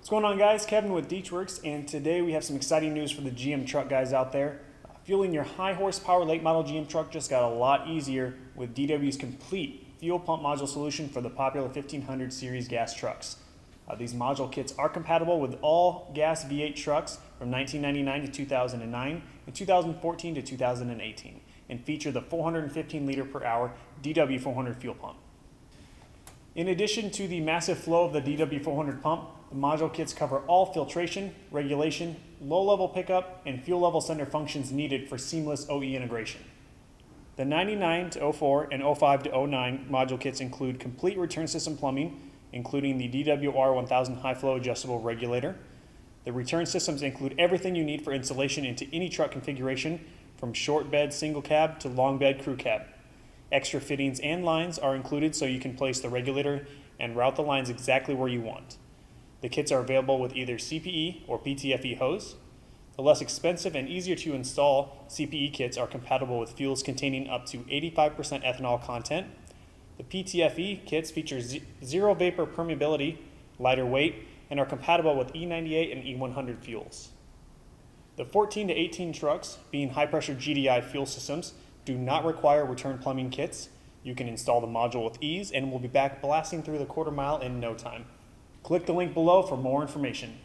What's going on, guys? Kevin with DW400, and today we have some exciting news for the GM truck guys out there. Fueling your high horsepower late model GM truck just got a lot easier with DW's complete fuel pump module solution for the popular 1500 series gas trucks. These module kits are compatible with all gas V8 trucks from 1999 to 2009 and 2014 to 2018 and feature the 415 liter per hour DW400 fuel pump. In addition to the massive flow of the DW400 pump, the module kits cover all filtration, regulation, low-level pickup, and fuel level sender functions needed for seamless OE integration. The 99 to 04 and 05 to 09 module kits include complete return system plumbing, including the DWR1000 high flow adjustable regulator. The return systems include everything you need for installation into any truck configuration, from short bed single cab to long bed crew cab. Extra fittings and lines are included so you can place the regulator and route the lines exactly where you want. The kits are available with either CPE or PTFE hose. The less expensive and easier to install CPE kits are compatible with fuels containing up to 85% ethanol content. The PTFE kits feature zero vapor permeability, lighter weight, and are compatible with E98 and E100 fuels. The 14 to 18 trucks, being high pressure GDI fuel systems, do not require return plumbing kits. You can install the module with ease and we'll be back blasting through the quarter mile in no time. Click the link below for more information.